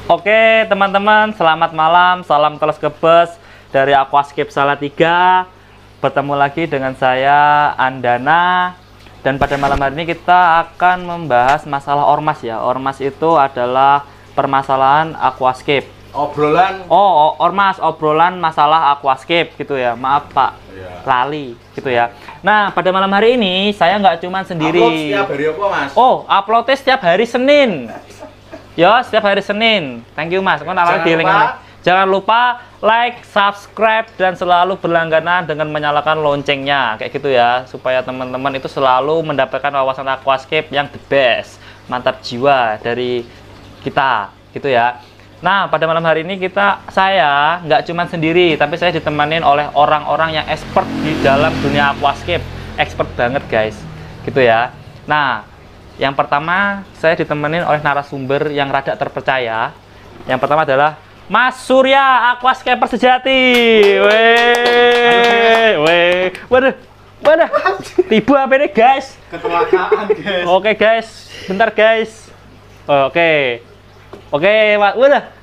Oke teman-teman, selamat malam, salam teleskopers dari Aquascape Salatiga. Bertemu lagi dengan saya Andana. Dan pada malam hari ini kita akan membahas masalah ormas ya. Ormas itu adalah permasalahan Aquascape. Ormas, obrolan masalah Aquascape gitu ya. Maaf Pak, lali gitu ya. Nah pada malam hari ini saya nggak cuma sendiri. Upload setiap hari apa Mas? Uploadnya setiap hari Senin. Ya, setiap hari Senin. Thank you Mas. Jangan lupa like, subscribe, dan selalu berlangganan dengan menyalakan loncengnya. Kayak gitu ya, supaya teman-teman itu selalu mendapatkan wawasan Aquascape yang the best. Mantap jiwa dari kita, gitu ya. Nah, pada malam hari ini saya nggak cuma sendiri, tapi saya ditemanin oleh orang-orang yang expert di dalam dunia Aquascape. Expert banget guys, gitu ya. Nah, yang pertama, saya ditemenin oleh narasumber yang rada terpercaya. Yang pertama adalah Mas Surya, Aquascaper sejati. Waduh. Tiba apa ini guys? Kecelakaan guys. Oke guys, bentar guys. Oke,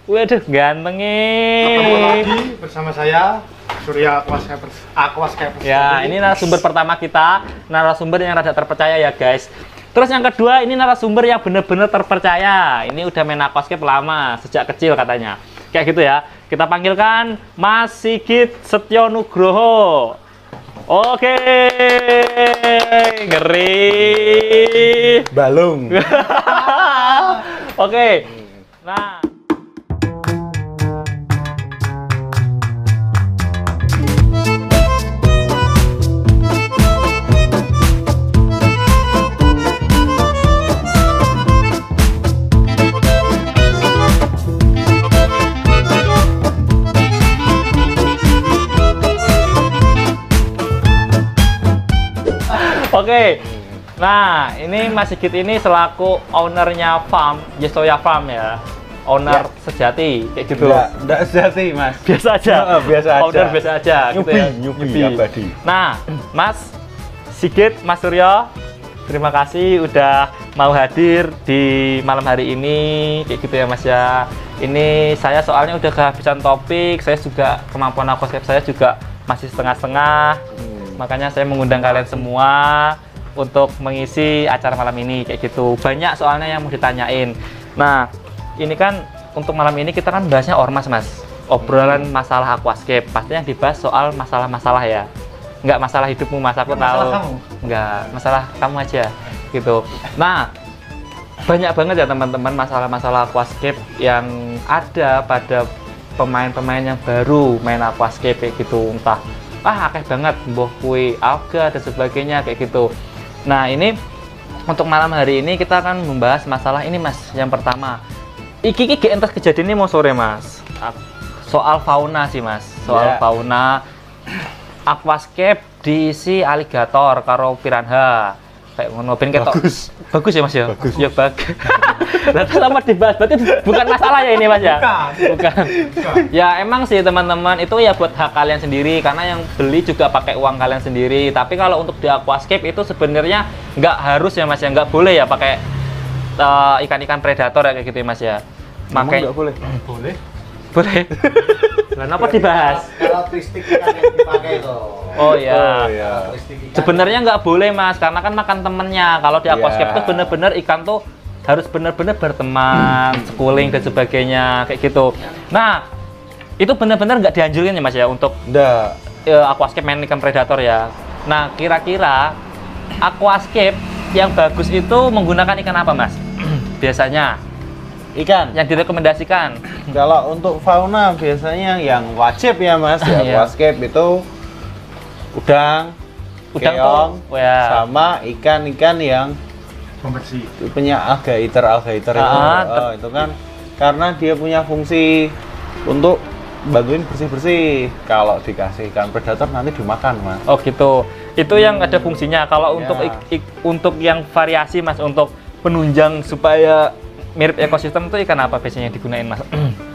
waduh, gantengnya. Ketemu lagi bersama saya, Surya Aquascaper. Ya, ini narasumber pertama kita, narasumber yang rada terpercaya ya guys. Terus yang kedua, ini narasumber yang benar-benar terpercaya. Ini udah main Aquascape lama, sejak kecil katanya. Kayak gitu ya. Kita panggilkan Mas Sigit Setyonugroho. Oke, ngeri. Balung. Oke. Nah, oke. Nah, ini Mas Sigit ini selaku ownernya farm, Yesoya Farm ya. Owner sejati, kayak gitu. Enggak sejati, Mas. Biasa aja. Biasa aja. Owner biasa aja, gitu ya. Nyubi abadi. Nah, Mas Sigit, Mas Surya, terima kasih udah mau hadir di malam hari ini, kayak gitu ya Mas ya. Ini saya soalnya udah kehabisan topik, saya juga kemampuan Aquascape saya juga masih setengah-setengah. Makanya saya mengundang kalian semua untuk mengisi acara malam ini kayak gitu. Banyak soalnya yang mau ditanyain. Nah, ini kan untuk malam ini kita kan bahasnya ormas Mas. Obrolan masalah Aquascape. Pasti yang dibahas soal masalah-masalah ya. Nggak masalah hidupmu Mas, aku tahu. Kamu. Nggak, masalah kamu aja gitu. Nah, banyak banget ya teman-teman masalah-masalah Aquascape yang ada pada pemain-pemain yang baru main Aquascape kayak gitu. Entah akeh banget mbah kui alga dan sebagainya kayak gitu. Nah, ini untuk malam hari ini kita akan membahas masalah ini Mas. Yang pertama, iki entas kejadian ini mau sore Mas. Soal fauna sih Mas. Soal fauna Aquascape diisi aligator karo piranha. Kayak ngono ben ketok. Bagus ya Mas ya? Bagus. Ya bagus. Lah sama dibahas berarti bukan masalah ya ini Mas ya? Bukan. Ya emang sih teman-teman, itu ya buat hak kalian sendiri karena yang beli juga pakai uang kalian sendiri. Tapi kalau untuk di Aquascape itu sebenarnya nggak harus ya Mas ya, nggak boleh ya pakai ikan-ikan predator ya kayak gitu ya Mas ya. Makanya nggak boleh. Boleh. Boleh. Lah kenapa dibahas? Karakteristik ikan yang dipakai itu. Oh ya. Karakteristik ikan. Sebenarnya nggak boleh Mas, karena kan makan temennya. Kalau di Aquascape tuh bener-bener ikan tuh harus bener-bener berteman, schooling dan sebagainya kayak gitu. Nah, itu bener-bener nggak dianjurkan ya Mas ya untuk Aquascape main ikan predator ya. Nah, kira-kira Aquascape yang bagus itu menggunakan ikan apa Mas? Biasanya Ikan. yang direkomendasikan. Kalau untuk fauna biasanya yang wajib ya Mas, ya Iya. Aquascape itu udang keong, tuh ya. sama ikan-ikan yang Pembersih. punya alga eater itu kan karena dia punya fungsi untuk bantuin bersih-bersih. Kalau dikasih ikan predator nanti dimakan Mas. Oh gitu. Itu yang ada fungsinya. Kalau untuk Ya. untuk yang variasi Mas, untuk penunjang supaya mirip ekosistem itu ikan apa biasanya yang digunain Mas?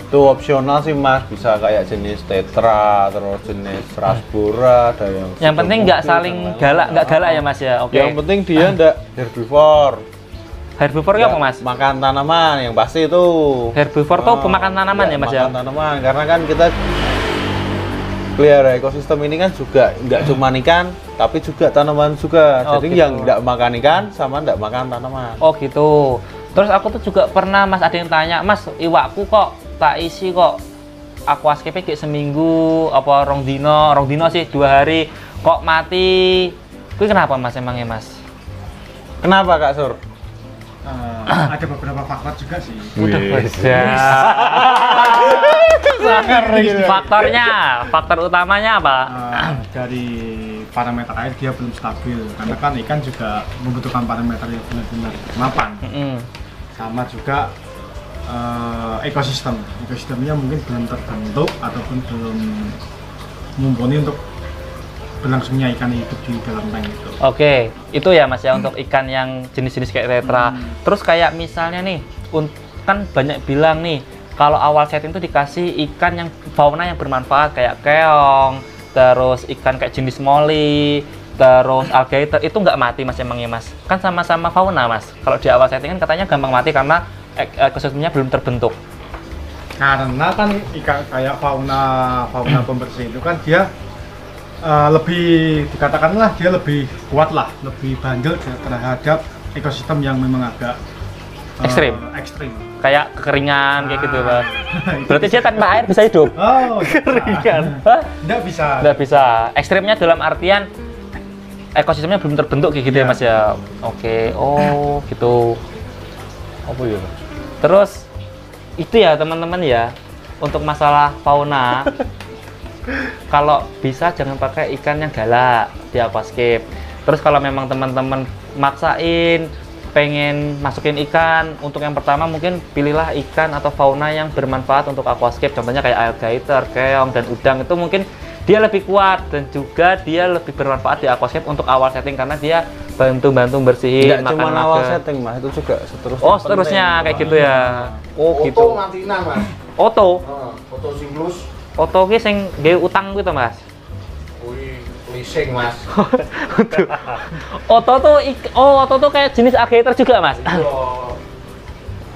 Itu opsional sih Mas, bisa kayak jenis tetra, terus jenis rasbora, ada yang penting nggak saling galak, nggak galak ya Mas ya. Oke. Yang penting dia ndak herbivore. Herbivore apa mas? Makan tanaman yang pasti itu. Herbivore tuh pemakan tanaman ya mas ya? Makan tanaman, karena kan kita pelihara ekosistem ini kan juga nggak cuma ikan, tapi juga tanaman juga. Oh, Jadi gitu. yang nggak makan ikan sama nggak makan tanaman. Oh gitu. Terus aku tuh juga pernah mas, ada yang tanya, mas iwakku kok tak isi kok aquascape kayak seminggu apa rong dino sih 2 hari kok mati. Kuwi kenapa mas emangnya mas? Kenapa Kak Sur? Ada beberapa faktor juga sih. Udah faktor utamanya apa? Dari parameter air dia belum stabil karena kan ikan juga membutuhkan parameter yang benar-benar mapan. Sama juga ekosistemnya mungkin belum terbentuk ataupun belum mumpuni untuk berlangsungnya ikan hidup di dalam tank itu. Oke, itu ya mas ya untuk ikan yang jenis-jenis kayak tetra. Terus kayak misalnya nih, kan banyak bilang nih kalau awal setting tuh dikasih ikan yang fauna yang bermanfaat kayak keong, terus ikan kayak jenis molly, terus alligator itu nggak mati mas emangnya mas? Kan sama-sama fauna mas. Kalau di awal setting kan katanya gampang mati karena ekosistemnya belum terbentuk. Karena kan ikan kayak fauna pembersih itu kan dia lebih dikatakanlah dia lebih kuat lah, lebih bandel terhadap ekosistem yang memang agak ekstrim. Kayak kekeringan kayak gitu pak. Berarti dia tanpa air bisa hidup? Oh, kekeringan? Hah? Nggak bisa. Nggak bisa. Ekstrimnya dalam artian ekosistemnya belum terbentuk kayak gitu ya mas ya. Oke. Oh gitu. Apa ya? Terus itu ya teman-teman ya untuk masalah fauna. Kalau bisa jangan pakai ikan yang galak di aquascape. Terus kalau memang teman-teman maksain pengen masukin ikan, untuk yang pertama mungkin pilihlah ikan atau fauna yang bermanfaat untuk aquascape. Contohnya kayak alligator, keong, dan udang itu mungkin dia lebih kuat dan juga dia lebih bermanfaat di aquascape untuk awal setting karena dia bantu bersihin. Nggak cuma awal setting mas, itu juga seterusnya. Oh seterusnya kayak gitu ya. Oh gitu. Oto matinan mas. Oto. Oto singlus. Oto ki sing gawe utang gitu mas. Wih, leasing mas. Oto tuh kayak jenis alligator juga mas.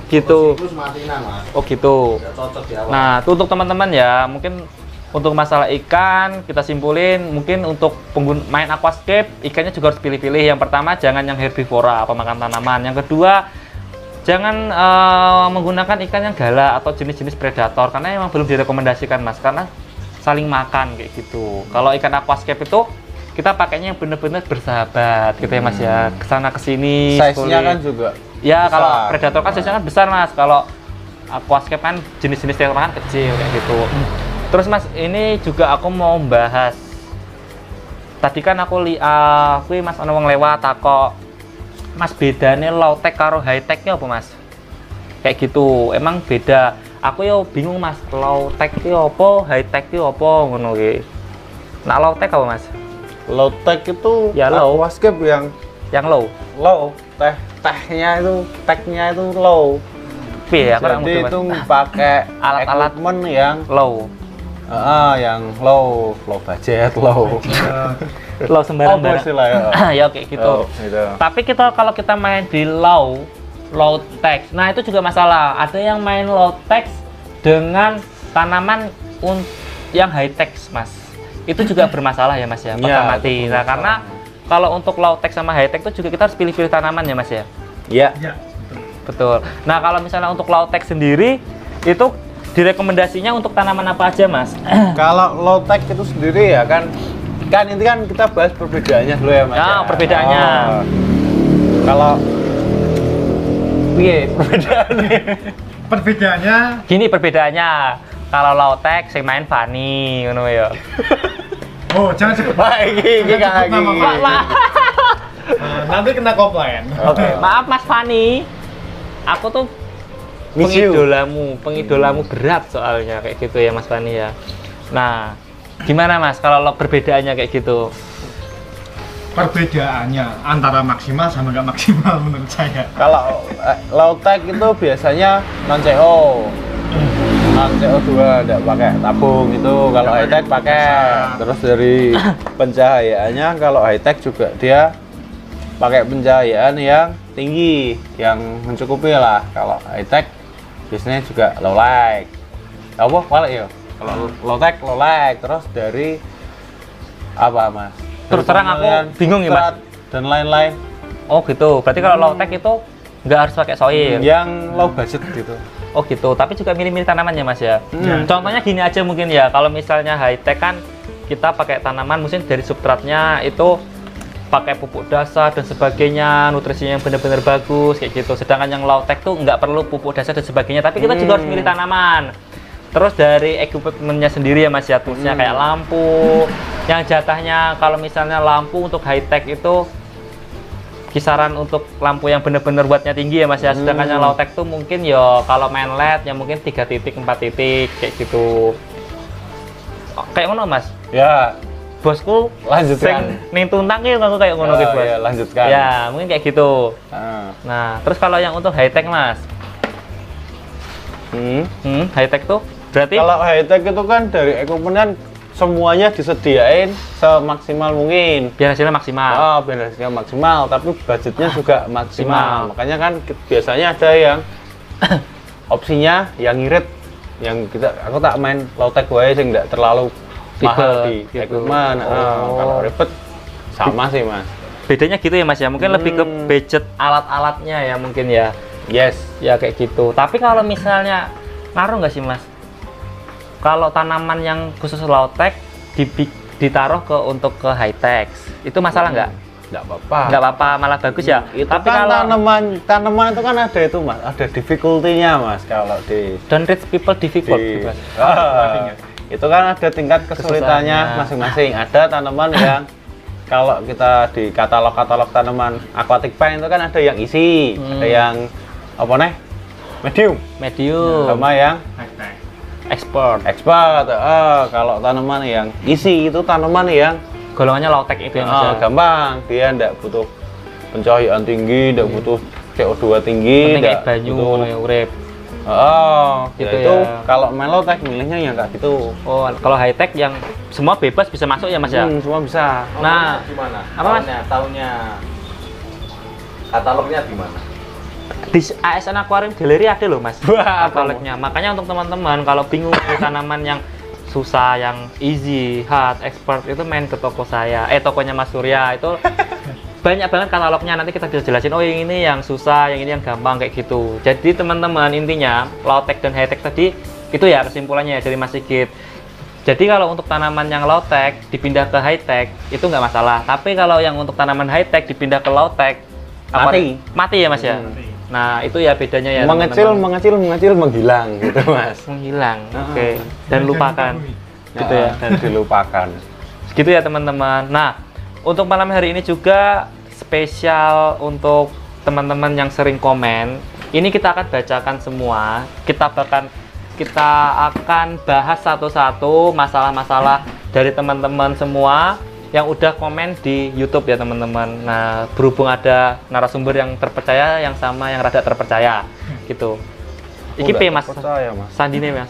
Gitu. Singlus matinan mas. Oh gitu. Nggak cocok di awal. Nah, itu untuk teman-teman ya, mungkin untuk masalah ikan kita simpulin, mungkin untuk main aquascape ikannya juga harus pilih-pilih. Yang pertama jangan yang herbivora, pemakan tanaman. Yang kedua jangan menggunakan ikan yang galak atau jenis-jenis predator karena emang belum direkomendasikan mas, karena saling makan kayak gitu. Kalau ikan aquascape itu kita pakainya yang benar-benar bersahabat gitu ya mas ya, kesana kesini. Size-nya kan juga ya besar. Kalau predator kan size-nya kan besar mas, kalau aquascape kan jenis-jenis tetra kan kecil kayak gitu. Terus mas, ini juga aku mau bahas. Tadi kan aku mas ana wong lewat takok, mas bedanya low tech karo high tech apa mas? Kayak gitu, emang beda. Aku yo bingung mas, low tech ki apa, high tech ki apa ngono ki. Nah low tech apa mas? Low tech itu Ya, low. aquascape Yang low. low, technya itu low. Piye aku Jadi itu pakai Alat-alat equipment yang low. yang low budget, low. Low sembarang Apa istilahnya? ya kayak gitu. Oh, gitu. Tapi kalau kita main di low tech, nah itu juga masalah. Ada yang main low tech dengan tanaman yang high tech, mas. Itu juga bermasalah ya, mas ya. Patah mati. Nah, karena kalau untuk low tech sama high tech itu juga kita harus pilih-pilih tanaman ya, mas ya. Iya. Ya, Betul. Nah, kalau misalnya untuk low tech sendiri itu direkomendasinya untuk tanaman apa aja, mas? Kalau low tech itu sendiri ya kan ini kan kita bahas perbedaannya dulu ya mas. Ya, perbedaannya. Oh. Kalau perbedaannya? perbedaannya Gini perbedaannya. Kalau low tech saya main Fanny ngono ya. oh jangan sebut Iki Jangan sebut nama, Pak. Maaf. nanti kena komplain. Oke, maaf Mas Fanny. Aku tuh Miss you. pengidolamu berat soalnya kayak gitu ya Mas Fanny ya. Nah, gimana Mas kalau perbedaannya kayak gitu? Perbedaannya antara maksimal sama nggak maksimal menurut saya. Kalau low tech itu biasanya non CO. Non CO2 enggak pakai tabung itu. Kalau high tech pakai. Terus dari pencahayaannya kalau high tech juga dia pakai pencahayaan yang tinggi, yang mencukupi lah. Kalau high tech biasanya juga low light. Apa balik ya? Kalau low tech low light, terus dari apa mas? Terus terang aku bingung ya mas. Dan lain-lain. Oh gitu. Berarti kalau low tech itu nggak harus pakai soil. Yang low budget gitu. Oh gitu. Tapi juga milih-milih tanamannya mas ya. Hmm. Contohnya gini aja mungkin ya. Kalau misalnya high tech kan kita pakai tanaman, mungkin dari substratnya itu pakai pupuk dasar dan sebagainya, nutrisinya yang benar-benar bagus kayak gitu. Sedangkan yang low tech tuh nggak perlu pupuk dasar dan sebagainya, tapi kita juga harus milih tanaman. Terus dari equipment-nya sendiri ya mas ya, toolsnya kayak lampu, yang jatahnya kalau misalnya lampu untuk high tech itu kisaran untuk lampu yang benar-benar wattnya tinggi ya mas ya. Sedangkan yang low tech tuh mungkin ya kalau main LED yang mungkin 3 titik 4 titik kayak gitu. Kayak ngono mas. Ya, Bosku lanjutkan. ning tuntang ki aku kayak ngono ki, Bos. Ya, lanjutkan. Ya, mungkin kayak gitu. Ah. Nah, terus kalau yang untuk high tech, Mas. High tech tuh berarti Kalau high tech itu kan dari equipment kan semuanya disediain semaksimal mungkin. biar hasilnya maksimal. Oh, biar hasilnya maksimal, tapi budgetnya juga maksimal. Makanya kan biasanya ada yang opsinya yang ngirit, yang aku tak main low tech wae sing enggak terlalu mahal di gitu. equipment. Kalau ribet sama sih mas. Bedanya gitu ya, Mas ya. Mungkin lebih ke budget alat-alatnya ya mungkin ya. Yes. Ya kayak gitu. Tapi kalau misalnya ngaruh nggak sih, Mas? Kalau tanaman yang khusus low tech ditaruh untuk ke high tech, itu masalah nggak? Nggak apa-apa. Nggak apa-apa, malah bagus ya. Itu Tapi kan kalau tanaman itu kan ada itu mas, ada difficulty-nya mas kalau di don't treat people difficult, di- Mas. itu kan ada tingkat kesulitannya Kesusahannya. masing-masing. Ada tanaman yang kalau kita di katalog tanaman aquatic plant itu kan ada yang isi, ada yang apa nih medium, Medium, sama yang export. expert. Kalau tanaman yang isi itu tanaman yang Golongannya low tech itu ya, Mas. Ya? gampang, dia tidak butuh pencahayaan tinggi, tidak butuh CO2 tinggi, Penting kayak nggak banyu, butuh ngono ya, urip. gitu Gitu itu ya. kalau melo tech milihnya yang kayak gitu. Oh, kalau high tech yang semua bebas bisa masuk ya, Mas ya? Semua bisa. Nah, Gimana? apa, Mas? Tahunnya katalognya di mana? Di ASN Aquarium Gallery ada loh, Mas. Wah, katalognya. Makanya untuk teman-teman kalau bingung tanaman yang susah, yang easy, hard, expert itu main ke toko saya. Tokonya Mas Surya itu banyak banget katalognya. Nanti kita bisa jelasin. Oh, yang ini yang susah, yang ini yang gampang kayak gitu. Jadi teman-teman intinya low tech dan high tech tadi itu ya kesimpulannya dari Mas Sigit. Jadi kalau untuk tanaman yang low tech dipindah ke high tech itu nggak masalah. Tapi kalau yang untuk tanaman high tech dipindah ke low tech mati ya Mas ya. Nah itu ya bedanya ya. mengecil, teman-teman. menghilang gitu mas. Menghilang. Oke. Dan lupakan. Gitu ya. Dan dilupakan. Gitu ya teman-teman. Nah untuk malam hari ini juga spesial untuk teman-teman yang sering komen. Ini kita akan bacakan semua. Kita akan bahas satu-satu masalah-masalah dari teman-teman semua yang udah komen di YouTube ya teman-teman. Nah, berhubung ada narasumber yang terpercaya yang sama yang rada terpercaya gitu. Iki P Mas. Percaya mas. Sandine Mas.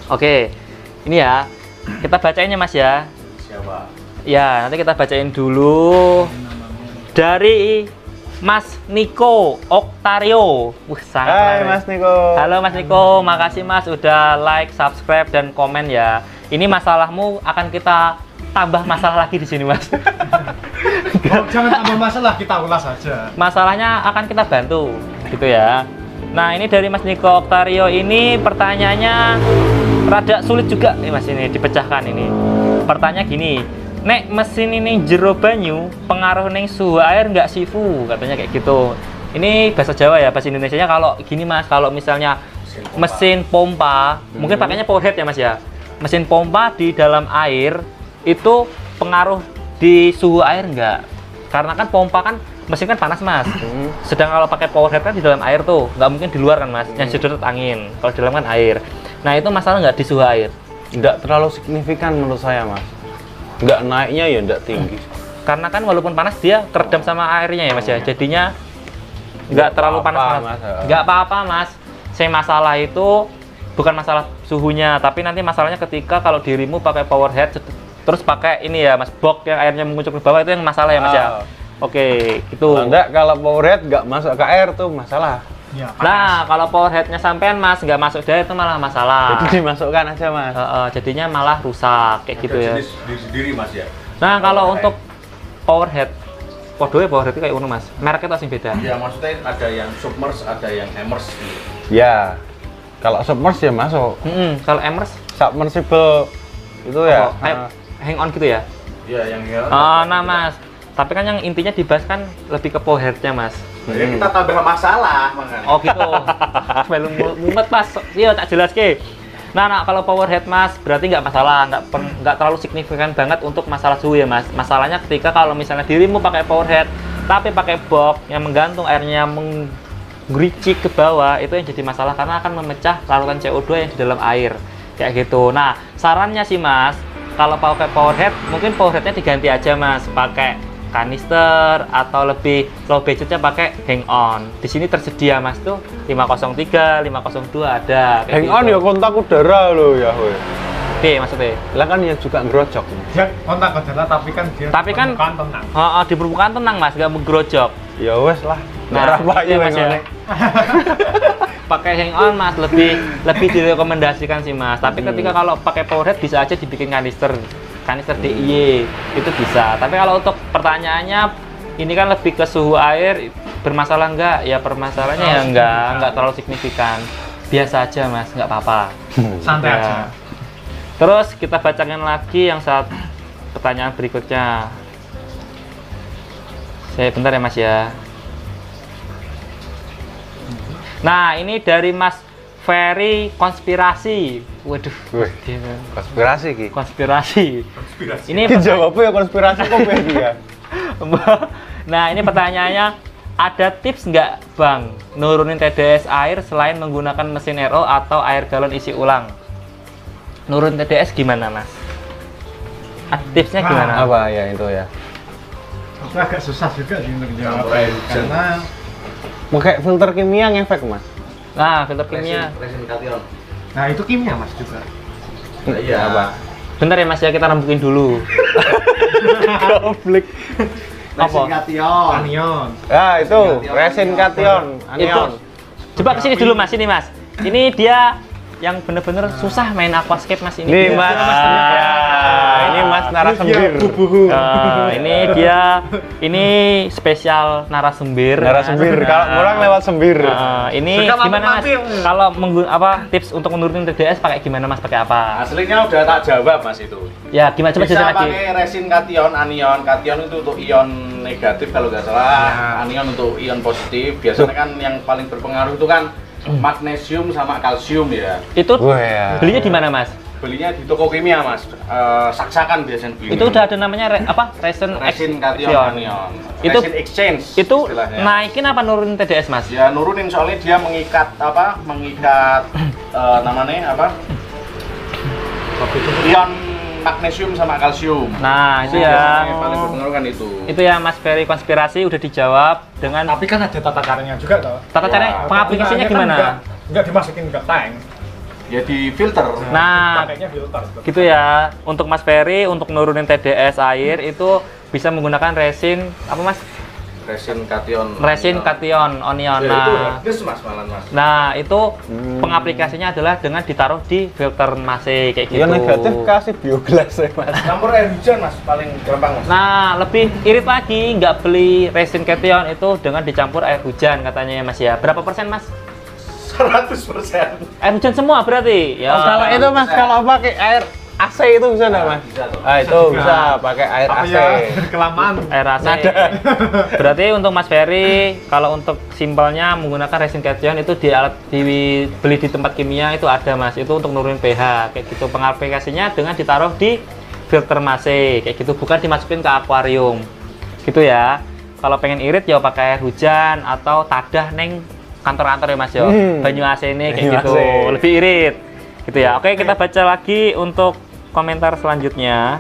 Oke. Ini ya. Kita bacainnya Mas ya. Siapa? Ya, nanti kita bacain dulu dari Mas Niko Oktario. Sangat Hai keren. mas Niko. Halo Mas Niko, makasih Mas udah like, subscribe dan komen ya. Ini masalahmu akan kita tambah masalah lagi di sini Mas. Oh, jangan tambah masalah, kita ulas saja. Masalahnya akan kita bantu, gitu ya. Nah ini dari Mas Niko Oktario ini pertanyaannya rada sulit juga nih Mas ini dipecahkan ini. Pertanyaan gini, nek mesin ini jero banyu pengaruh neng suhu air nggak sifu katanya kayak gitu. Ini bahasa Jawa ya, bahasa Indonesianya kalau gini Mas, kalau misalnya mesin pompa, mungkin pakainya power head ya Mas ya. Mesin pompa di dalam air itu pengaruh di suhu air nggak? Karena kan pompa kan mesin kan panas Mas. Sedang kalau pakai power head kan di dalam air tuh, nggak mungkin di luar kan Mas. Yang sedot angin. Kalau di dalam kan air. Nah itu masalah nggak di suhu air? Nggak terlalu signifikan menurut saya mas. Nggak naiknya ya nggak tinggi. Karena kan walaupun panas dia keredam sama airnya ya Mas ya. Jadinya nggak terlalu panas apa-apa, Mas. Mas. Nggak apa-apa Mas. Saya masalah itu bukan masalah suhunya, tapi nanti masalahnya ketika kalau dirimu pakai power head Terus pakai ini ya Mas, box yang airnya mengucur ke bawah itu yang masalah ya Mas ya. Oke, itu. Kalau enggak, kalau powerhead nggak masuk ke air tuh masalah. Ya, Nah, kalau power headnya sampean Mas nggak masuk dia itu malah masalah. Jadi dimasukkan aja Mas. Jadinya malah rusak kayak gitu ya. Jenis sendiri Mas ya. Nah, kalau untuk power head, podoe power head itu kayak ngono Mas. Mereknya tuh asing beda. Ya maksudnya ada yang submerge, ada yang immerse. Ya, kalau submerge ya masuk. Kalau Emers Submersible itu ya. kayak hang on gitu ya. Ya yang Nah Mas, tapi kan yang intinya dibahas kan lebih ke power headnya Mas. Ya kita tambah masalah makanya. Oh gitu. Belum mumet Mas. Iya tak jelas ke. Nah, kalau power head Mas berarti nggak masalah, nggak terlalu signifikan banget untuk masalah suhu ya Mas. Masalahnya ketika kalau misalnya dirimu pakai power head tapi pakai box yang menggantung airnya menggericik ke bawah, itu yang jadi masalah karena akan memecah larutan CO2 yang di dalam air kayak gitu. Nah, sarannya sih Mas, kalau pakai power head mungkin power headnya diganti aja Mas, pakai kanister atau lebih low budgetnya pakai hang on. Di sini tersedia Mas tuh 503, 502 ada. Hang on ya kontak udara loh ya. Oke, maksudnya. Lah kan ya juga ngerojok. dia kontak udara tapi kan dia Tapi kan- permukaan tenang. Di permukaan tenang Mas, nggak menggerojok. Ya wes lah. Nah, Apa itu ya, ya Mas ya. Pakai hang on Mas lebih direkomendasikan sih Mas. Tapi ketika kalau pakai power head bisa aja dibikin kanister DIY itu bisa. Tapi kalau untuk pertanyaannya ini kan lebih ke suhu air bermasalah enggak? Ya permasalahannya ya enggak terlalu signifikan. Biasa aja Mas, nggak apa-apa. Santai Ya. aja. Terus kita bacakan lagi yang pertanyaan berikutnya. Saya bentar ya Mas ya. Nah, ini dari Mas Ferry konspirasi. Waduh. Wih, konspirasi ki. Konspirasi. Ini Ki jawabnya ya konspirasi kok ya. Nah, ini pertanyaannya, ada tips nggak Bang nurunin TDS air selain menggunakan mesin RO atau air galon isi ulang? Nurun TDS gimana Mas? Tipsnya gimana? Apa ya itu ya? Itu agak susah juga sih untuk jawab Campur air hujan. karena Pakai filter kimia ngefek Mas. Nah, filter kimia. Resin kation. nah itu kimia Mas juga. Iya. Apa? Bentar ya Mas ya, kita rembukin dulu. Konflik. Resin kation. Anion. Ya itu resin kation, anion. Coba kesini dulu Mas, ini Mas. Ini dia yang bener-bener susah main aquascape Mas ini. Nih Dia- Mas. Ini Mas narasembir. Ini dia, ini spesial narasembir. Narasembir. Kalau kurang lewat sembir. Ini Suka gimana Mas? mampir. Kalau tips untuk menurunin TDS pakai gimana Mas? Pakai apa? Aslinya udah tak jawab Mas itu. Ya gimana coba Bisa jelasin lagi. pakai resin kation, anion. Kation itu untuk ion negatif kalau nggak salah. Anion untuk ion positif. Biasanya kan yang paling berpengaruh itu kan magnesium sama kalsium ya. Itu Wah ya. belinya di mana Mas? Belinya di toko kimia Mas. Saksakan biasanya belinya. Itu udah ada namanya resin resin kation action. anion. Itu- Resin exchange. Itu istilahnya. naikin apa nurunin TDS Mas? Ya nurunin soalnya dia mengikat namanya apa? Ion magnesium sama kalsium. Nah, itu Biasanya ya. paling berpengaruh kan itu. Itu ya Mas Ferry konspirasi udah dijawab dengan Tapi kan ada tata caranya juga toh. tata cara Wah, pengaplikasinya Penggunaannya kan gimana? Enggak dimasukin ke tank. Ya di filter. Nah, Pakainya filter. gitu ya. Untuk Mas Ferry untuk nurunin TDS air itu bisa menggunakan resin apa Mas? Resin kation. Resin kation onion. Ya, itu Nah, habis Mas malan Mas. nah itu pengaplikasinya adalah dengan ditaruh di filter Mase kayak gitu. Ya negatif kasih biogas ya Mas. Campur air hujan Mas paling gampang Mas. Nah, lebih irit lagi, nggak beli resin cation itu dengan dicampur air hujan katanya ya Mas ya. Berapa persen Mas? 100%. Air hujan semua berarti? Ya. Kalau itu Mas kalau pakai air AC itu bisa enggak Mas? Bisa tuh. Ah itu bisa pakai air Apa AC. ya kelamaan. Air AC. Berarti untuk Mas Ferry, kalau untuk simpelnya menggunakan resin cation itu dibeli di tempat kimia itu ada Mas. Itu untuk nurunin pH kayak gitu. Pengaplikasinya dengan ditaruh di filter Mase kayak gitu, bukan dimasukin ke akuarium. Gitu ya. Kalau pengen irit ya pakai air hujan atau tadah neng kantor-kantor ya Mas yo. Banyu AC ini kayak Banyu gitu. AC. Lebih irit. Gitu ya. Oke, kita baca lagi untuk komentar selanjutnya.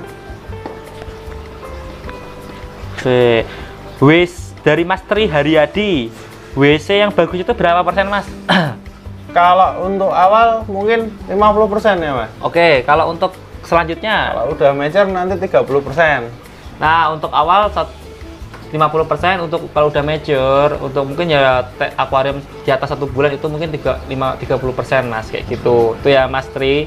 Oke. Dari Mas Tri Haryadi. WC yang bagus itu berapa persen Mas? Kalau untuk awal mungkin 50% ya Mas. Oke, kalau untuk selanjutnya. Kalau udah mature nanti 30%. Nah, untuk awal 50%, untuk kalau udah mature, untuk mungkin ya akuarium di atas 1 bulan itu mungkin 30% Mas, kayak gitu. Itu ya Mas Tri.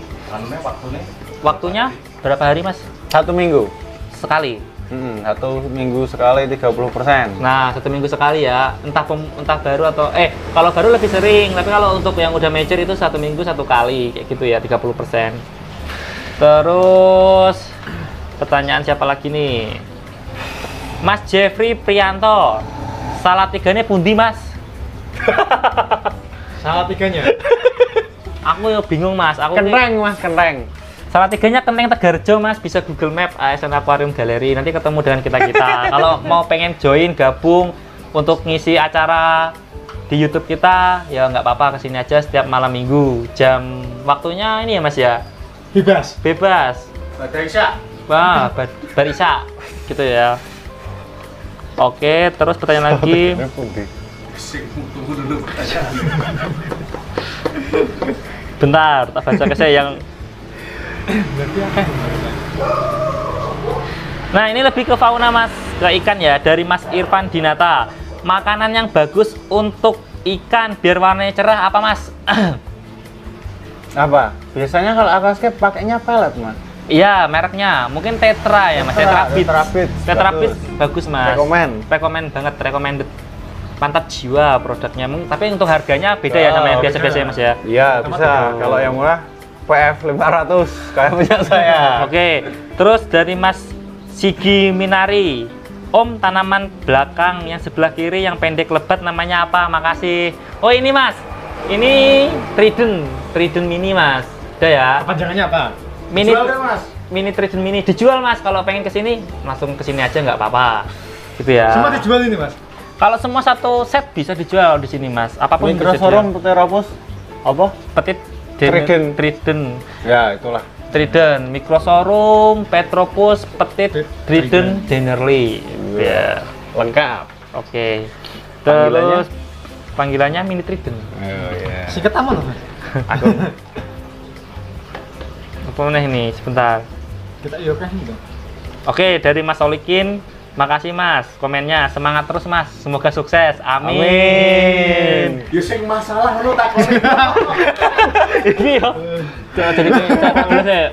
Waktunya berapa hari Mas? 1 minggu. Sekali. 1 minggu sekali 30%. Nah, 1 minggu sekali ya. Entah baru atau kalau baru lebih sering, tapi kalau untuk yang udah mature itu 1 minggu 1 kali kayak gitu ya, 30%. Terus pertanyaan siapa lagi nih? Mas Jeffrey Prianto. Salah tiganya pundi, Mas? Salah tiganya. Aku ya bingung, Mas. Aku Kenteng, Mas, kenteng. salah tiganya Kenteng Tegarjo, Mas. Bisa Google Map ASN Aquarium Gallery. Nanti ketemu dengan kita-kita. Kalau mau pengen join gabung untuk ngisi acara di YouTube kita, ya nggak apa-apa, kesini aja setiap malam Minggu. Jam waktunya ini ya, Mas ya. Bebas. Bebas. Badai Isya. Wah, barisa gitu ya. Oke, terus pertanyaan lagi. Tunggu dulu pertanyaan. Bentar, tak baca ke saya yang. Nah, ini lebih ke fauna, Mas, ke ikan ya, dari Mas Irfan Dinata. Makanan yang bagus untuk ikan biar warnanya cerah apa, Mas? Apa? Biasanya kalau aquascape pakainya pelet, Mas. Iya, mereknya mungkin Tetra ya, Mas. Tetra Beats bagus, Mas. Rekomen banget, recommended. Mantap jiwa produknya. Tapi untuk harganya beda ya sama yang biasa-biasa ya, Mas ya. Iya, bisa. Kalau yang murah PF 500 kayak punya saya. Oke. Terus dari Mas Sigi Minari. Om, tanaman belakang yang sebelah kiri yang pendek lebat namanya apa? Makasih. Oh, ini, Mas. Ini Trident mini, Mas. Udah ya. Panjangannya apa? Mini, Jual deh, Mas. mini Trident mini dijual, Mas. Kalau pengen kesini langsung kesini aja nggak apa-apa, gitu ya. Semua dijual ini, Mas. Kalau semua satu set bisa dijual di sini, Mas. Apapun bisa Microsorum dijual. Pteropus apa? Petit Trident, Ya, itulah. Trident, Microsorum, Petropus, Petit, Trident, Generally. Ya. Lengkap. Oke. Panggilannya? Terus panggilannya mini Trident. Oh iya. Singkat aman loh, Mas. Aku Apa nih ini? Sebentar. Kita iya kan gitu. Oke, dari Mas Solikin, makasih Mas komennya. Semangat terus Mas, semoga sukses. Amin. Ya sing masalah lu takoni. Ini yo. Coba jadi catatan dulu saya.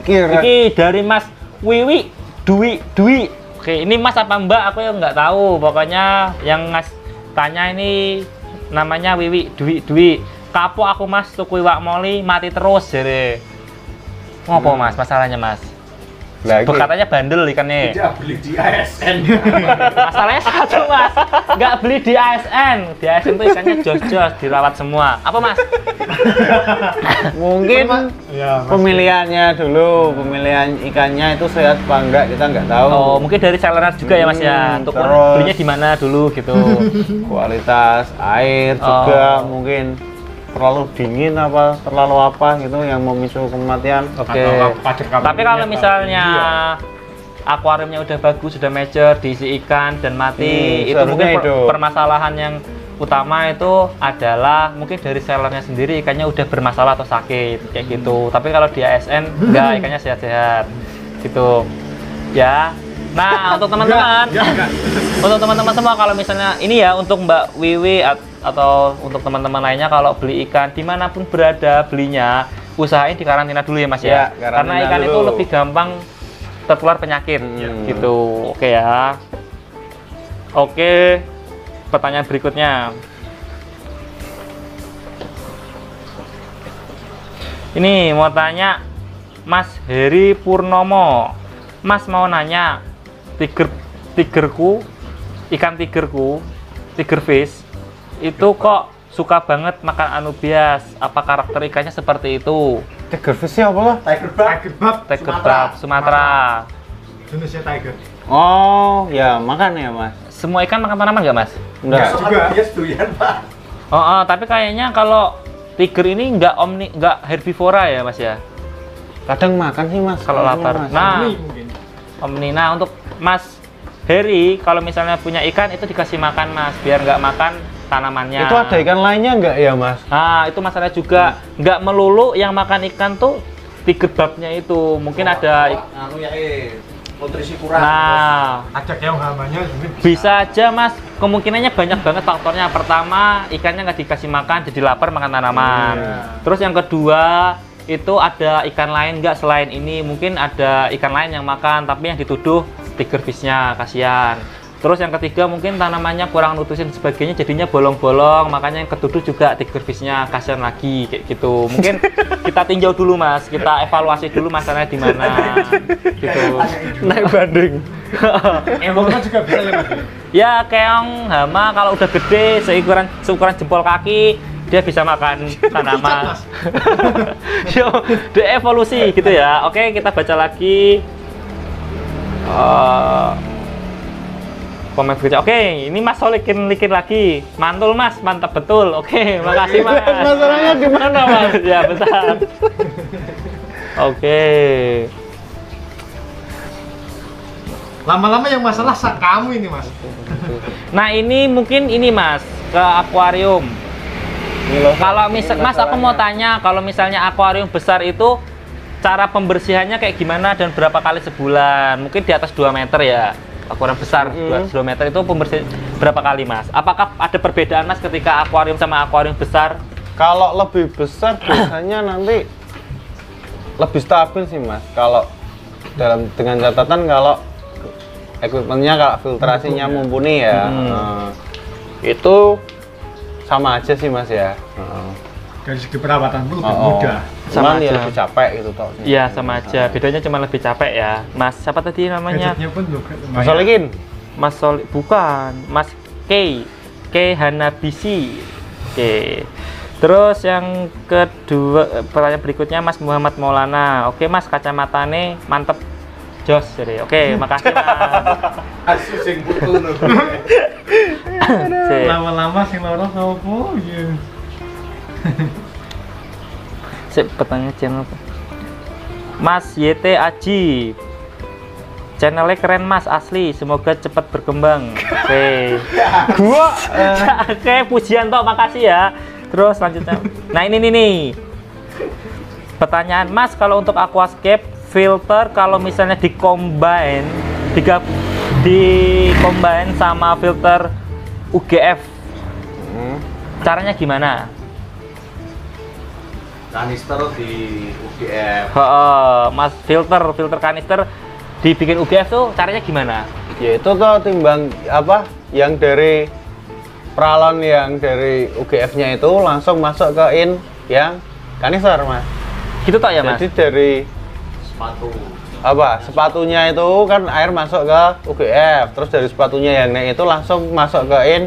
kira Ini dari Mas Wiwi Dwi. Oke, ini Mas apa Mbak? Aku yang nggak tahu. Pokoknya yang Mas tanya ini namanya Wiwi Dwi. Kapok aku Mas, tuku iwak moli mati terus jadi. Ngopo Mas? Masalahnya Mas? lagi. Katanya bandel ikannya. Dia beli di ASN. Masalahnya satu Mas, nggak beli di ASN. Di ASN tuh ikannya jos-jos, dirawat semua. Apa Mas? Mungkin Ya, Mas. pemilihannya dulu, pemilihan ikannya itu sehat apa enggak kita nggak tahu. Oh, mungkin dari sellernya juga ya Mas ya. Untuk terus. belinya di mana dulu gitu. Kualitas air juga mungkin terlalu dingin apa terlalu apa gitu yang memicu kematian. Oke. Pajak Tapi kalau misalnya akuariumnya udah bagus, sudah mature, diisi ikan dan mati, itu seharusnya mungkin hidup. permasalahan yang utama itu adalah mungkin dari sellernya sendiri ikannya udah bermasalah atau sakit kayak gitu. Tapi kalau di ASN enggak, ikannya sehat-sehat gitu. Ya. Nah, untuk teman-teman, untuk teman-teman semua kalau misalnya ini ya untuk Mbak Wiwi atau untuk teman-teman lainnya kalau beli ikan dimanapun berada belinya, usahain di karantina dulu ya Mas ya. Ya, Karena karantina ikan itu dulu. lebih gampang tertular penyakit gitu. Oke ya. Oke. Pertanyaan berikutnya. Ini mau tanya Mas Heri Purnomo. Mas mau nanya, ikan tigerfish itu kok suka banget makan anubias. Apa karakter ikannya seperti itu? Tigerfish apa lah? Tiger barb Sumatera. Jenisnya tiger. Oh, ya makan ya Mas. Semua ikan makan tanaman nggak Mas? Enggak. Juga. Dia doyan, Pak. Oh, tapi kayaknya kalau tiger ini nggak herbivora ya Mas ya? Kadang makan sih Mas. Kalau Kadang lapar. Mas. Nah, Ini mungkin. Omni. Nah, untuk Mas Heri, kalau misalnya punya ikan itu dikasih makan Mas, biar nggak makan tanamannya. Itu ada ikan lainnya nggak ya, Mas? Nah, itu masalah juga. Nggak melulu yang makan ikan tuh tiga babnya itu. Mungkin ada anu ya nutrisi kurang. Nah, Ada keong hamanya mungkin bisa aja Mas, kemungkinannya banyak banget faktornya. Pertama, ikannya nggak dikasih makan, jadi lapar makan tanaman. Terus yang kedua, itu ada ikan lain nggak selain ini? Mungkin ada ikan lain yang makan, tapi yang dituduh tiger fish-nya, kasihan. Terus yang ketiga, mungkin tanamannya kurang nutrisi dan sebagainya, jadinya bolong-bolong, makanya yang ketuduh juga tiger fish-nya, kasihan lagi, kayak gitu. Mungkin kita tinjau dulu Mas, kita evaluasi dulu masalahnya di mana, gitu. Naik banding. Emangnya juga bisa ya Mas? Ya, keong hama kalau udah gede seukuran jempol kaki, dia bisa makan tanaman. Yo, dia evolusi gitu ya. Oke, kita baca lagi. Komen berikutnya. Oke, ini Mas Sol likin lagi. Mantul Mas, mantap betul. Oke, makasih Mas. Masalahnya di mana, Mas? Ya, bentar. Oke. Lama-lama yang masalah kamu ini Mas. Nah, ini mungkin ini Mas, ke akuarium. Kalau Mas, aku mau tanya, kalau misalnya akuarium besar itu cara pembersihannya kayak gimana dan berapa kali sebulan? Mungkin di atas 2 meter ya. Akuarium besar 2 meter itu pembersihan berapa kali Mas? Apakah ada perbedaan Mas ketika akuarium sama akuarium besar? Kalau lebih besar biasanya nanti lebih stabil sih Mas. Kalau dengan catatan kalau equipmentnya, kalau filtrasinya mumpuni ya, itu sama aja sih Mas ya. Dari segi perawatan itu lebih Oh, mudah. cuman Sama ya aja. lebih capek gitu toh. Iya, sama aja. Bedanya cuma lebih capek ya. Mas, siapa tadi namanya? Gadgetnya pun juga Mas Solikin, Mas Sol, bukan. Mas K Hanabisi. Oke. Terus yang kedua, pertanyaan berikutnya Mas Muhammad Maulana. Oke Mas, kacamatane mantep. Jos, jadi. Oke, makasih Mas. Asu sing putu lho. Sip. Lama-lama sing loro sopo ya. Sip, pertanyaan channel apa? Mas YT Aji. Channelnya keren Mas, asli. Semoga cepat berkembang. Oke. gua Oke, pujian toh, makasih ya. Terus selanjutnya. Nah, ini nih. Pertanyaan Mas, kalau untuk aquascape filter kalau misalnya di-combine sama filter UGF. Caranya gimana? Kanister di UGF. Mas, filter kanister dibikin UGF tuh caranya gimana? ya itu tuh timbang apa yang dari peralon yang dari UGF-nya itu langsung masuk ke yang kanister Mas. Gitu toh ya Mas? Jadi dari Sepatu. sepatunya itu kan air masuk ke UGF, terus dari sepatunya yang naik itu langsung masuk ke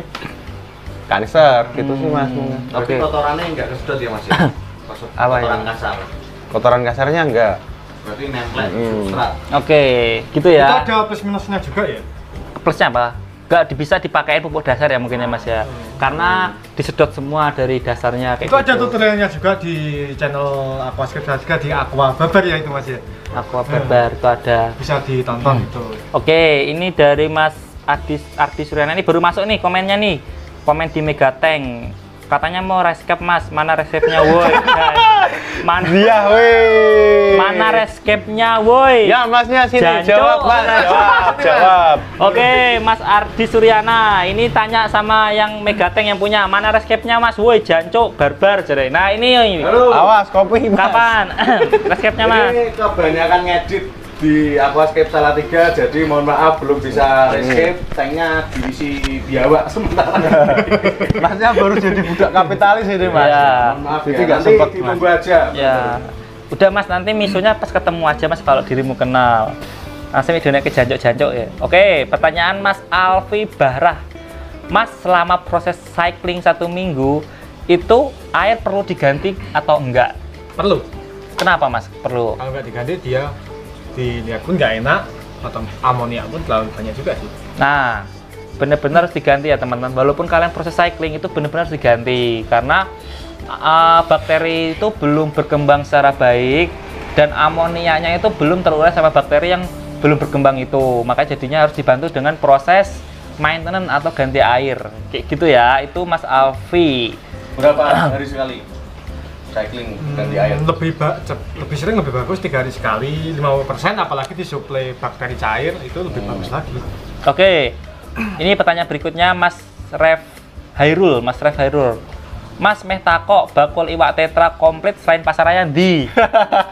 kanister gitu sih Mas. Tapi Oke. kotorannya enggak kesedot ya Mas ya? Apa Kotoran ya? kasar. Kotoran kasarnya enggak. Berarti nempel substrat. Oke, gitu Itu ya. ada plus minusnya juga ya. Plusnya apa? Nggak bisa dipakai pupuk dasar ya mungkin ya Mas ya, karena disedot semua dari dasarnya kayak Itu ada gitu. tutorialnya juga di channel Aquascape dan juga di Aqua Barbar ya itu Mas ya. Aqua Barbar itu ada. Bisa ditonton itu. Oke, ini dari Mas Ardi Suryana, ini baru masuk nih komennya nih. Komen di Megatank. Katanya mau rescape Mas, mana rescape-nya woi? Mana Iya, weh. mana rescape-nya woi? Ya, Masnya sini Jancuk. jawab, Mas. Jawab. Oke, Mas Ardi Suryana, ini tanya sama yang Megatank yang punya, mana rescape-nya Mas? Woi, jancuk, barbar jare. Nah, ini. Halo. Awas kopi, Mas. Kapan rescape-nya Mas? Ini kebanyakan ngedit di Aquascape Salatiga, jadi mohon maaf belum bisa rescape. Tanknya diisi biawak sementara. Masnya baru jadi budak kapitalis ini, Mas. Iya. Mohon maaf Jadi ya, nggak nanti sempet, ditunggu aja. Ya. Udah Mas, nanti misunya pas ketemu aja Mas kalau dirimu kenal. Langsung videonya ke jancuk-jancuk ya. Oke, pertanyaan Mas Alfi Bahrah. Mas, selama proses cycling 1 minggu itu air perlu diganti atau enggak? Perlu. Kenapa Mas perlu? Kalau nggak diganti dia dilihat pun nggak enak, atau amonia pun terlalu banyak juga sih. Nah, benar-benar harus diganti ya teman-teman. Walaupun kalian proses cycling itu benar-benar harus diganti karena bakteri itu belum berkembang secara baik dan amonianya itu belum terurai sama bakteri yang belum berkembang itu. Makanya jadinya harus dibantu dengan proses maintenance atau ganti air. Kayak gitu ya. Itu Mas Alfi. Berapa hari sekali cycling ganti air? Lebih sering lebih bagus 3 hari sekali 50%, apalagi disuplai bakteri cair itu lebih bagus lagi. Oke. Ini pertanyaan berikutnya Mas Ref Hairul. Mas meh takok bakul iwak tetra komplit selain pasaran di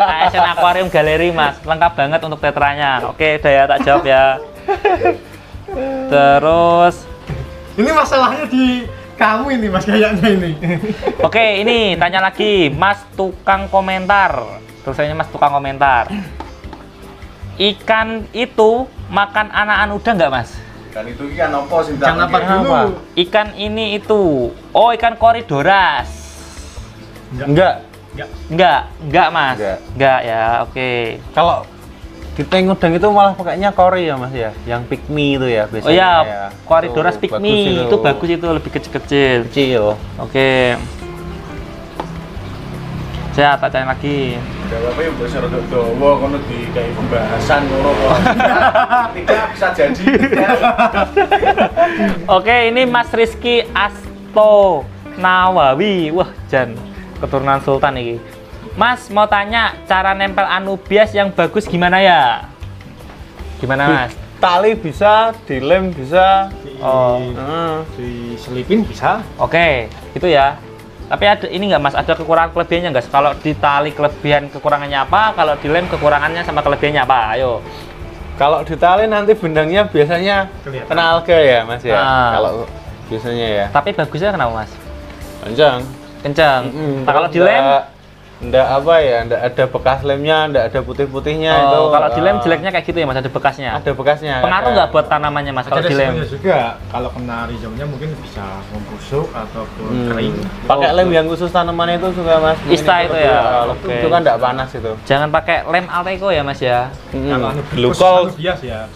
ASN Aquarium Galeri Mas, lengkap banget untuk tetranya. Oke, udah ya tak jawab ya. Terus Ini masalahnya di kamu ini Mas kayaknya ini. oke, ini tanya lagi Mas tukang komentar. Tulisannya Mas tukang komentar. Ikan itu makan anakan udang nggak Mas? Kan itu ikan apa sih? Ikan apa dulu? Ikan ini itu. Oh, ikan koridoras. Enggak. Enggak Mas. Enggak. Enggak ya, oke. Kalau kita ngudang itu malah pakainya kori ya Mas ya, yang pygmy itu ya biasanya. Oh ya, ya. koridoras Itu pygmy itu bagus, itu lebih kecil-kecil. Kecil. Oke. Saya tak tanya lagi. Jawabnya udah serodok dawa, kono di kayak pembahasan ngono kok. Tidak bisa jadi. Oke, ini Mas Rizky Asto Nawawi. Wah, Jan, keturunan Sultan ini. Mas mau tanya cara nempel anubias yang bagus gimana ya? Gimana Mas? Tali bisa, dilem bisa. Oh. Diselipin bisa. Oke, itu ya. Tapi ada ini nggak Mas? Ada kekurangan kelebihannya nggak? Kalau di tali kelebihan kekurangannya apa? Kalau di lem kekurangannya sama kelebihannya apa? Ayo. Kalau ditali nanti benangnya biasanya Kelihatan. kena alga ya Mas ya. Ah. Kalau biasanya ya. Tapi bagusnya kenapa Mas? Panjang. Kencang. Nah, kalau di lem? Nggak apa ya, nggak ada bekas lemnya, nggak ada putih-putihnya itu. Oh, kalau di lem jeleknya kayak gitu ya Mas? Ada bekasnya? Ada bekasnya. Pengaruh ada. nggak buat tanamannya Mas kalau Ada di lem? resikonya juga. Kalau kena rizomnya mungkin bisa membusuk ataupun kering. Pakai lem yang khusus tanaman itu juga Mas. Ista itu ya? Oke. Itu kan nggak panas itu. Jangan pakai lem Alteco ya Mas ya. Kalau Glukol, bias ya.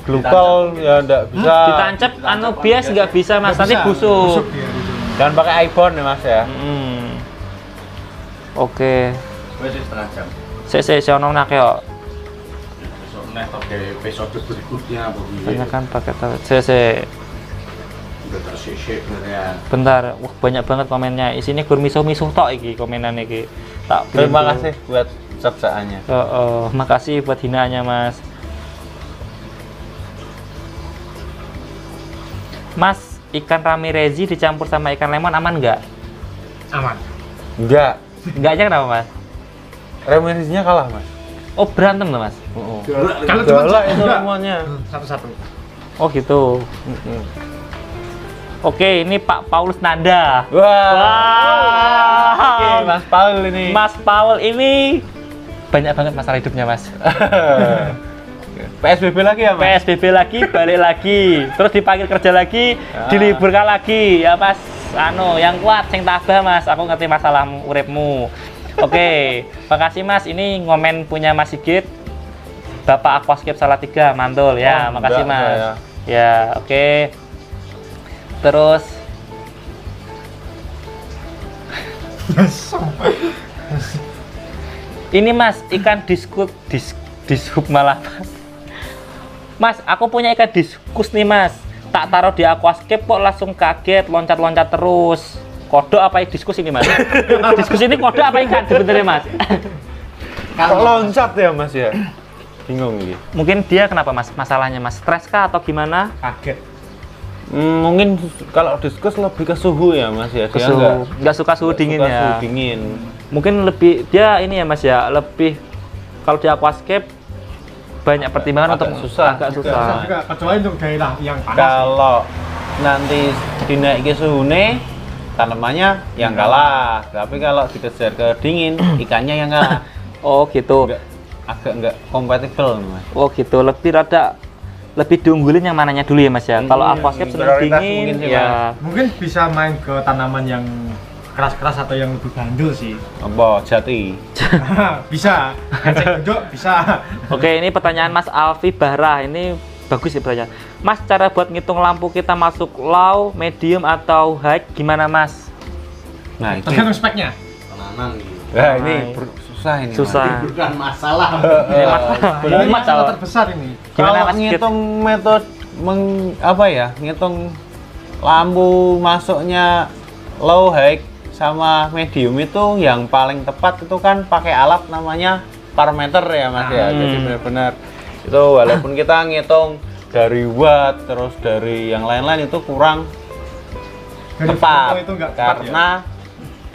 glukol ya nggak bisa. Ditancap anubias nggak bisa Mas, nanti Bisa, busuk. dia rizomnya. Dan pakai ibon ya Mas ya. Oke. Wes setengah jam. Saya ono nak yo. Besok nek pakai episode berikutnya apa piye? Tanyakan pakai saya Udah tersisik ya. bentar. Wah, banyak banget komennya. Isinya gur misuh-misuh tok iki komenan iki. Tak Terima print dulu. kasih buat sabsaannya. Makasih buat hinaannya Mas. Mas, ikan ramirezi dicampur sama ikan lemon aman nggak? Aman. Enggak. Enggaknya kenapa Mas? Remisnya kalah Mas. Oh, berantem tuh Mas? Kalau cuma Galak itu enggak. semuanya. Satu-satu. Oh gitu. Oke, ini Pak Paulus Nanda. Wah. Oke, Mas Paul ini. Mas Paul ini banyak banget masalah hidupnya Mas. PSBB lagi ya Mas? PSBB lagi, balik lagi, terus dipanggil kerja lagi, diliburkan lagi, ya Mas. Yang kuat, sing tabah Mas. Aku ngerti masalahmu, uripmu. Oke, makasih Mas. Ini ngomen punya Mas Sigit, Bapak Aquascape Salatiga, mantul ya. Oh, Makasih enggak, Mas. saya. Ya, oke. Terus ini Mas, ikan dishub malah. Mas, aku punya ikan diskus nih Mas. Tak taruh di aquascape kok langsung kaget, loncat-loncat terus. Kodok apa diskus ini Mas? Diskus ini kodok apa ikan sebenarnya Mas? Kok loncat ya Mas ya? Bingung gitu. Mungkin dia kenapa Mas? Masalahnya Mas, stres kah atau gimana? Kaget. Mungkin kalau diskus lebih ke suhu ya Mas ya. Dia Nggak suka suhu dingin suka ya. Suhu dingin. Mungkin lebih dia ini ya Mas ya, lebih kalau di aquascape banyak pertimbangan agak untuk susah. agak Bisa susah. juga, kecuali untuk daerah yang panas. Kalau nanti dinaiki suhunya, tanamannya yang kalah. Tapi kalau dikejar ke dingin, ikannya yang kalah. Oh gitu. Agak nggak kompatibel Mas. Oh gitu. Lebih diunggulin yang mananya dulu ya Mas ya. Kalau aquascape senang prioritas dingin mungkin sih, ya. Mungkin bisa main ke tanaman yang keras-keras atau yang lebih bandel sih. Apa jati? Bisa. Enceng gondok bisa. Oke, ini pertanyaan Mas Alfi Bahra. Ini bagus sih pertanyaan. Mas, cara buat ngitung lampu kita masuk low, medium atau high gimana Mas? Nah, itu. Tergantung speknya. Tenanan gitu. Nah, ini susah ini. Susah. Bukan masalah. Ini masalah. Ini Mumet masalah tau. terbesar ini. Gimana Kalau Mas? ngitung ngitung lampu masuknya low high sama medium itu yang paling tepat itu kan pakai alat namanya parameter ya Mas ya. Jadi benar-benar itu walaupun kita ngitung dari watt terus dari yang lain-lain itu kurang Dari tepat foto itu nggak tepat, karena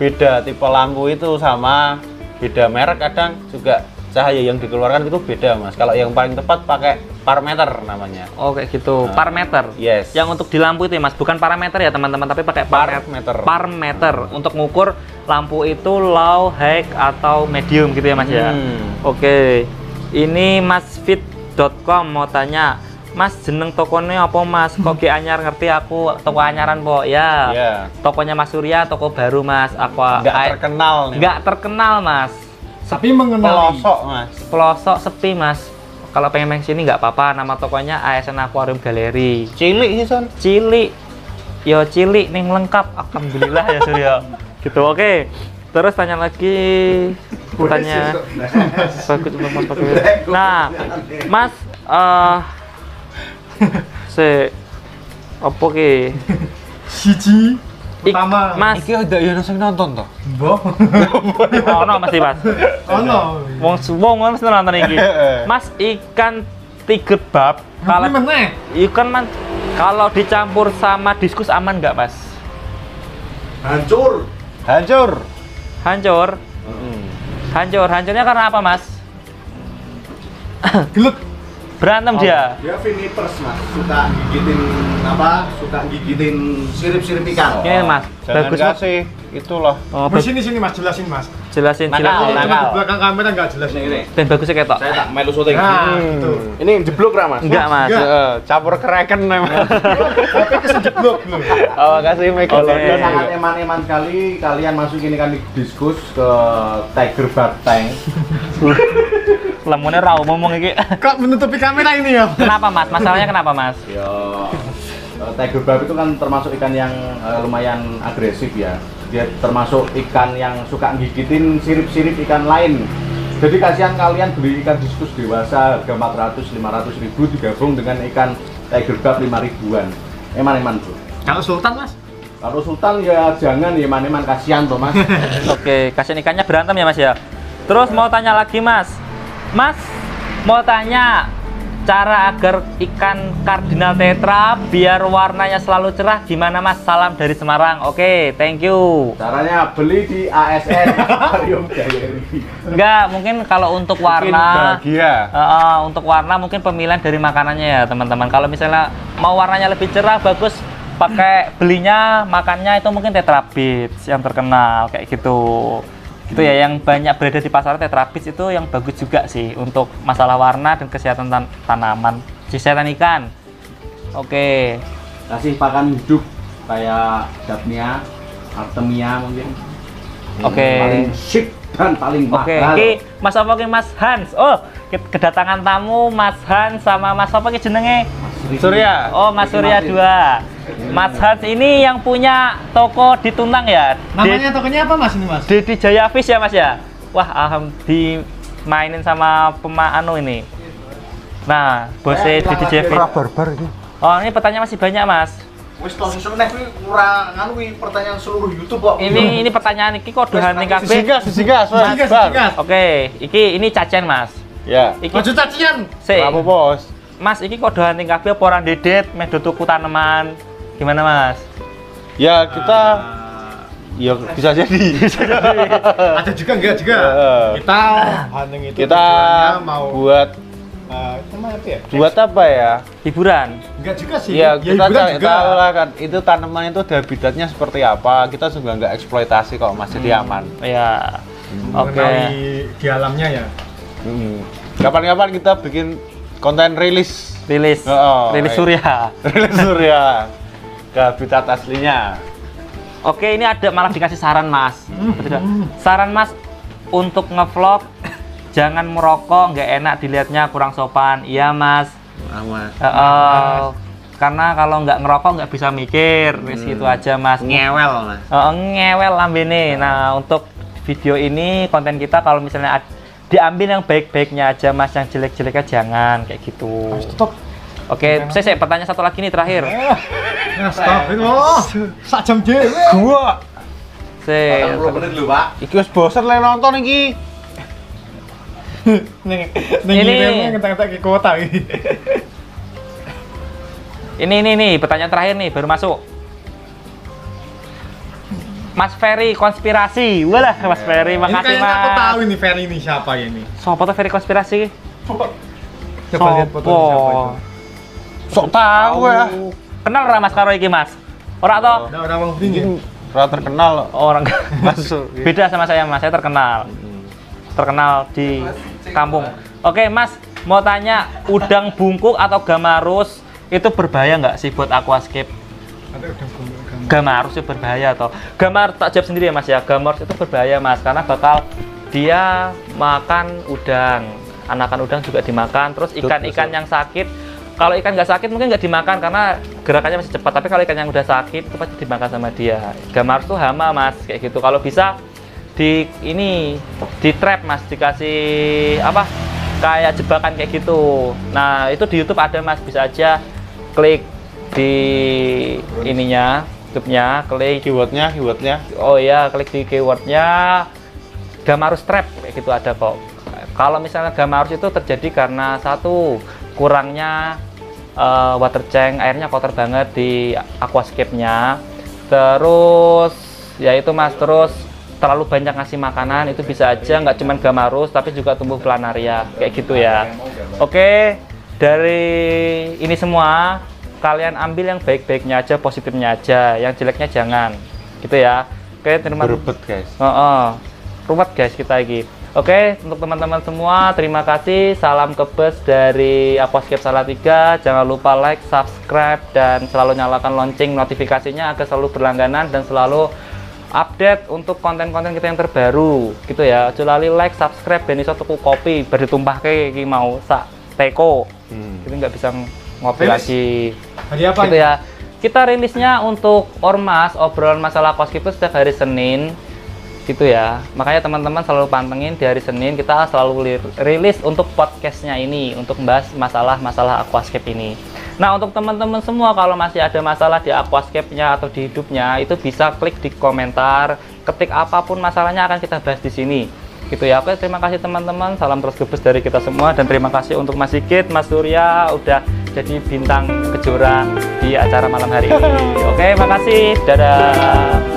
beda tipe lampu itu sama beda merek kadang juga cahaya yang dikeluarkan itu beda Mas. Kalau yang paling tepat pakai parameter namanya. Oh kayak gitu, parameter. Yes. Yang untuk di lampu itu ya Mas, bukan parameter ya teman-teman, tapi pakai Parameter. Parameter untuk ngukur lampu itu low, high atau medium gitu ya Mas ya. Oke. Ini masfit.com mau tanya, Mas jeneng tokonya apa Mas? Kok ge anyar ngerti aku toko anyaran po ya. Iya. Tokonya Mas Surya, toko baru Mas. Nggak terkenal nih. Nggak terkenal Mas. Tapi mengenali Pelosok Mas. Pelosok sepi Mas. Kalau pengen main sini nggak apa-apa. Nama tokonya ASN Aquarium Gallery. Cilik sih Son. Cilik, yo cilik nih lengkap. Alhamdulillah ya Surya. Gitu oke. Terus tanya lagi, tanya. Nah, Mas, apa ki? siji pertama Mas, Iki udah ya sing nonton toh. mbok ono Mas Mas. ono Wong mesti nonton iki. Mas ikan tiger bab kalau meneh ikan man kalau dicampur sama diskus aman nggak Mas? Hancur. Hancur. Hancur. Hancurnya karena apa Mas? gelut Berantem dia. Dia vinipers Mas, suka gigitin sirip-sirip ikan. Ini Mas, Jangan bagus Mas. kasih itulah. Oh, sini Mas jelasin Mas jelasin. Nakal. cuma di belakang kamera nggak jelas Ini. Dan bagusnya ketok. Saya tak melu syuting. nah itu Ini jeblok ra Mas? Enggak Mas. Enggak. Campur kereken memang. tapi kesejeblok belum Oh, kasih megalodon. Oke. Sangat eman-eman sekali kalian masukin ikan diskus ke Tiger Bag Tank. Lemonnya raw ngomong iki. kok menutupi kamera ini ya Kenapa Mas? Masalahnya kenapa Mas? Ya, Tiger Barb itu kan termasuk ikan yang lumayan agresif ya. Dia termasuk ikan yang suka gigitin sirip-sirip ikan lain. Jadi kasihan kalian beli ikan diskus dewasa harga 400-500 ribu digabung dengan ikan Tiger Barb 5 ribuan. Eman-eman bro. kalau Sultan Mas Kalau Sultan ya jangan eman-eman, kasihan toh Mas. Oke, kasihan ikannya berantem ya Mas ya. Terus mau tanya lagi Mas. Mas mau tanya cara agar ikan kardinal tetra biar warnanya selalu cerah gimana Mas? Salam dari Semarang. Oke, thank you. Caranya beli di ASN Aquarium Gallery. Enggak, mungkin kalau untuk warna bahagia. untuk warna mungkin pemilihan dari makanannya ya teman-teman. Kalau misalnya mau warnanya lebih cerah bagus pakai belinya makannya itu mungkin Tetra Beach yang terkenal kayak gitu. Gitu ya, yang banyak berada di pasaran Tetra Beach itu yang bagus juga sih untuk masalah warna dan kesehatan tanaman, kesehatan ikan. Oke. Kasih pakan hidup kayak Daphnia, Artemia mungkin. Oke. Paling chic dan paling Oke, mahal. iki Mas apa ki Mas Hans? Oh, kedatangan tamu Mas Hans sama Mas apa ki jenenge? Surya. Oh, Mas Surya 2. Mas Hans ini yang punya toko di Tuntang ya? namanya tokonya apa Mas ini Mas Dedi Jaya Fish ya Mas ya? Wah, dimainin sama pemanu ini. Nah, bosnya Dedi Jaya Fish. Barbar ini. Oh, ini pertanyaan masih banyak Mas. Wis tok sesuk nek kuwi ora nganu kuwi pertanyaan seluruh YouTube kok. Ini pertanyaan iki kok dohan ning kabeh. Singgas. Oke, ini cacian Mas. Ya. Iki maju cacian sik. Apa bos? Mas, iki kok dohan ning kabeh apa ora dedet meh do tuku tanaman. Gimana Mas? Ya kita ya bisa jadi. ada juga enggak juga kita hunting itu Kita tujuannya mau buat namanya apa ya buat apa ya? Hiburan. enggak juga sih Ya kita hiburan cari tahu lah kan itu tanaman itu habitatnya seperti apa. Kita juga nggak eksploitasi kok, masih aman. Ya. Oke. mengenai di alamnya ya Kapan-kapan kita bikin konten rilis Rilis. Oh, Rilis iya. Surya. rilis Surya ke habitat aslinya. Oke, ini ada malah dikasih saran Mas. Saran Mas untuk ngevlog jangan merokok, nggak enak dilihatnya, kurang sopan. Iya Mas. Aman. Karena kalau nggak ngerokok nggak bisa mikir. Wis gitu aja Mas. Ngewel Mas. Ngewel lambene. Nah, untuk video ini konten kita kalau misalnya diambil yang baik-baiknya aja Mas, yang jelek-jeleknya jangan kayak gitu. stop Oke, saya pertanyaan satu lagi nih terakhir. Astagfirullah. Sak jam dhewe. Gua 40 menit dulu, Pak. iki wis bosen le nonton iki. Ning Ini- ngetek-ngetek ke kota iki. Ini pertanyaan terakhir nih, baru masuk. Mas Ferry konspirasi. Walah, Mas Ferry, Ini makasih kayaknya aku tahu Mas. ini Ferry ini siapa ya ini. Sopo tuh Ferry konspirasi? Coba lihat fotonya siapa itu. Sok tahu ya. Kenal ora Mas karo iki, Mas? Ora toh? Nah, orang wong tinggi. Ora terkenal Orang masuk. beda sama saya, Mas. Saya terkenal. Terkenal di kampung. Oke, Mas, mau tanya udang bungkuk atau gamarus itu berbahaya nggak sih buat aquascape? Ada udah gambar. Gamarus itu berbahaya atau gamar tak jawab sendiri ya Mas ya. Gamarus itu berbahaya Mas karena bakal dia makan udang, anakan udang juga dimakan. Terus ikan-ikan yang sakit, kalau ikan nggak sakit mungkin nggak dimakan karena gerakannya masih cepat. Tapi kalau ikan yang udah sakit itu pasti dimakan sama dia. Gamarus tuh hama Mas kayak gitu. Kalau bisa di trap Mas, dikasih apa kayak jebakan kayak gitu. Nah itu di YouTube ada Mas, bisa aja klik di ininya YouTube-nya, klik Keywordnya. oh ya klik di keywordnya Gamarus Trap kayak gitu ada kok. Kalau misalnya Gamarus itu terjadi karena satu kurangnya water tank, airnya kotor banget di aquascape-nya. Terus ya itu Mas, terus terlalu banyak ngasih makanan itu bisa aja nggak cuman Gamarus tapi juga tumbuh planaria kayak gitu ya. Oke, dari ini semua kalian ambil yang baik-baiknya aja, positifnya aja, yang jeleknya jangan gitu ya. Oke, terima kasih. Berebet, guys. Ruwet guys kita lagi. Oke, untuk teman-teman semua terima kasih. Salam kebes dari Aquascape Salatiga. Jangan lupa like, subscribe dan selalu nyalakan lonceng notifikasinya agar selalu berlangganan dan selalu update untuk konten-konten kita yang terbaru gitu ya. Aja lali like, subscribe dan iso tuku kopi bar ditumpahke iki mau sak teko. Kita nggak bisa ngopi Rilis. lagi. Hari apa? Gitu ya. Kita rilisnya untuk Ormas, obrolan masalah aquascape itu setiap hari Senin gitu ya. Makanya teman-teman selalu pantengin di hari Senin kita selalu rilis untuk podcastnya ini untuk membahas masalah-masalah aquascape ini. Nah untuk teman-teman semua kalau masih ada masalah di aquascape-nya atau di hidupnya itu bisa klik di komentar, ketik apapun masalahnya akan kita bahas di sini. Gitu ya. Oke, terima kasih teman-teman. Salam terus gebes dari kita semua dan terima kasih untuk Mas Sigit, Mas Surya udah jadi bintang kejora di acara malam hari ini. Oke, makasih. Dadah.